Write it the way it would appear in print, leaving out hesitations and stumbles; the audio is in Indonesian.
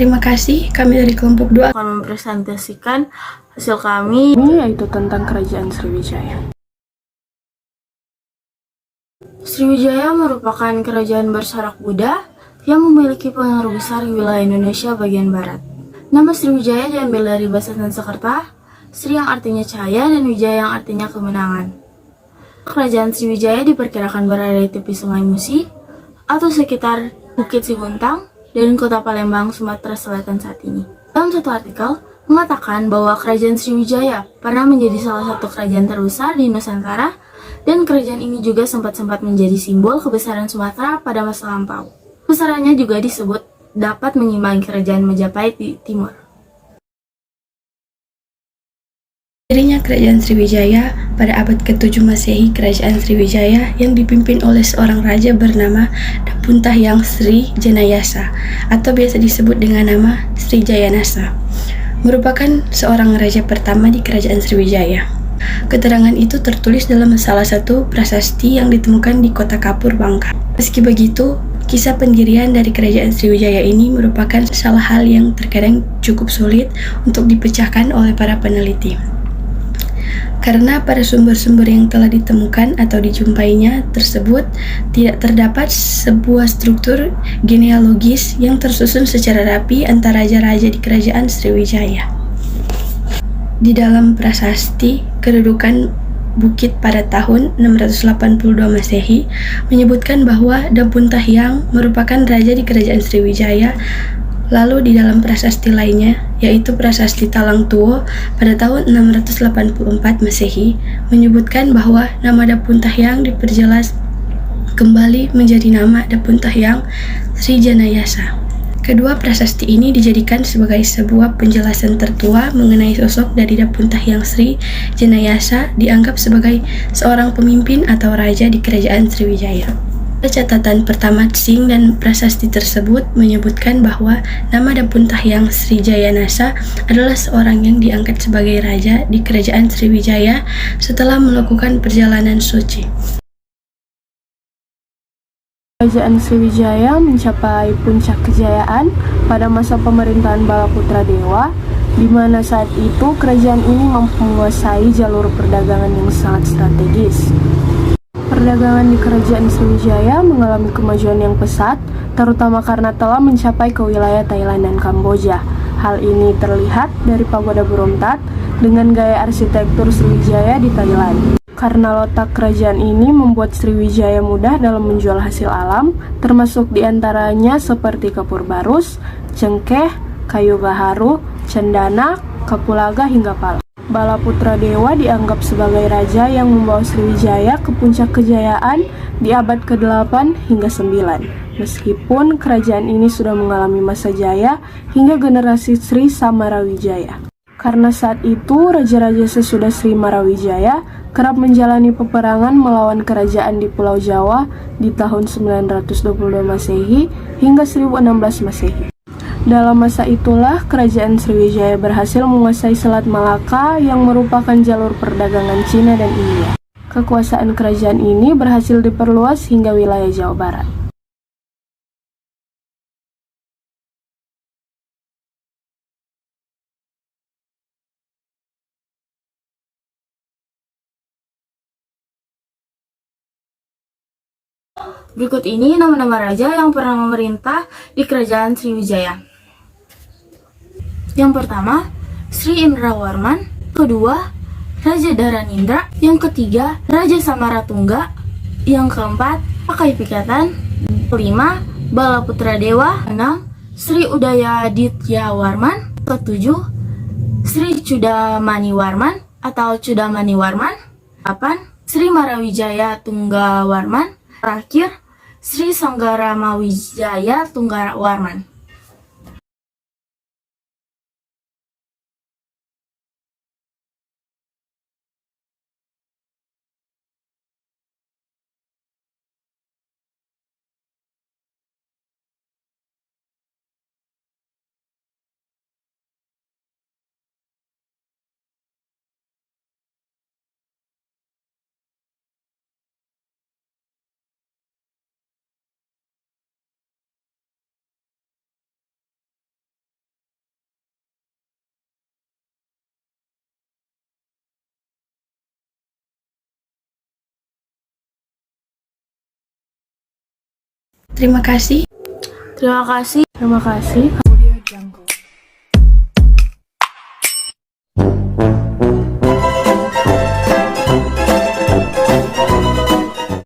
Terima kasih, kami dari kelompok 2 akan mempresentasikan hasil kami, yaitu tentang Kerajaan Sriwijaya. Sriwijaya merupakan kerajaan bersarak Buddha yang memiliki pengaruh besar di wilayah Indonesia bagian barat. Nama Sriwijaya diambil dari bahasa Sanskerta, Sri yang artinya cahaya dan Wijaya yang artinya kemenangan. Kerajaan Sriwijaya diperkirakan berada di tepi Sungai Musi atau sekitar Bukit Siguntang dan Kota Palembang, Sumatera Selatan saat ini. Dalam satu artikel mengatakan bahwa Kerajaan Sriwijaya pernah menjadi salah satu kerajaan terbesar di Nusantara dan kerajaan ini juga sempat menjadi simbol kebesaran Sumatera pada masa lampau. Kebesarannya juga disebut dapat mengimbangi kerajaan Majapahit di timur. Dirinya Kerajaan Sriwijaya pada abad ke-7 Masehi. Kerajaan Sriwijaya yang dipimpin oleh seorang raja bernama Dapuntahyang Sri Janayasa atau biasa disebut dengan nama Sri Jayanasa, merupakan seorang raja pertama di Kerajaan Sriwijaya. Keterangan itu tertulis dalam salah satu prasasti yang ditemukan di kota Kapur, Bangka. Meski begitu, kisah pendirian dari Kerajaan Sriwijaya ini merupakan salah hal yang terkadang cukup sulit untuk dipecahkan oleh para peneliti. Karena pada sumber-sumber yang telah ditemukan atau dijumpainya tersebut tidak terdapat sebuah struktur genealogis yang tersusun secara rapi antara raja-raja di Kerajaan Sriwijaya. Di dalam prasasti kedudukan bukit pada tahun 682 Masehi menyebutkan bahwa Dapuntahyang merupakan raja di Kerajaan Sriwijaya. Lalu di dalam prasasti lainnya, yaitu prasasti Talang Tuo pada tahun 684 Masehi, menyebutkan bahwa nama Dapuntahyang diperjelas kembali menjadi nama Dapuntahyang Sri Janayasa. Kedua prasasti ini dijadikan sebagai sebuah penjelasan tertua mengenai sosok dari Dapuntahyang Sri Janayasa, dianggap sebagai seorang pemimpin atau raja di Kerajaan Sriwijaya. Catatan pertama Tsing dan prasasti tersebut menyebutkan bahwa nama Dapuntahyang Sri Jayanasa adalah seorang yang diangkat sebagai raja di Kerajaan Sriwijaya setelah melakukan perjalanan suci. Kerajaan Sriwijaya mencapai puncak kejayaan pada masa pemerintahan Balaputra Dewa, di mana saat itu kerajaan ini mampu menguasai jalur perdagangan yang sangat strategis. Perdagangan di Kerajaan Sriwijaya mengalami kemajuan yang pesat, terutama karena telah mencapai ke wilayah Thailand dan Kamboja. Hal ini terlihat dari Pagoda Buromtat dengan gaya arsitektur Sriwijaya di Thailand. Karena letak kerajaan ini membuat Sriwijaya mudah dalam menjual hasil alam, termasuk diantaranya seperti kapur barus, cengkeh, kayu gaharu, cendana, kapulaga hingga pala. Balaputra Dewa dianggap sebagai raja yang membawa Sriwijaya ke puncak kejayaan di abad ke-8 hingga 9. Meskipun kerajaan ini sudah mengalami masa jaya hingga generasi Sri Samarawijaya. Karena saat itu raja-raja sesudah Sri Marawijaya kerap menjalani peperangan melawan kerajaan di Pulau Jawa di tahun 922 Masehi hingga 1016 Masehi. Dalam masa itulah Kerajaan Sriwijaya berhasil menguasai Selat Malaka yang merupakan jalur perdagangan Cina dan India. Kekuasaan kerajaan ini berhasil diperluas hingga wilayah Jawa Barat. Berikut ini nama-nama raja yang pernah memerintah di Kerajaan Sriwijaya. Yang pertama, Sri Indrawarman. Kedua, Raja Dharanindra. Yang ketiga, Raja Samaratungga. Yang keempat, Pakai Pikatan. Kelima, Balaputra Dewa. 6, Sri Udayadityawarman. Ketujuh, Sri Chudamaniwarman atau Chudamaniwarman. 8, Sri Marawijaya Tunggawarman. Terakhir, Sri Sanggaramawijaya Tunggawarman. Terima kasih. Terima kasih. Terima kasih.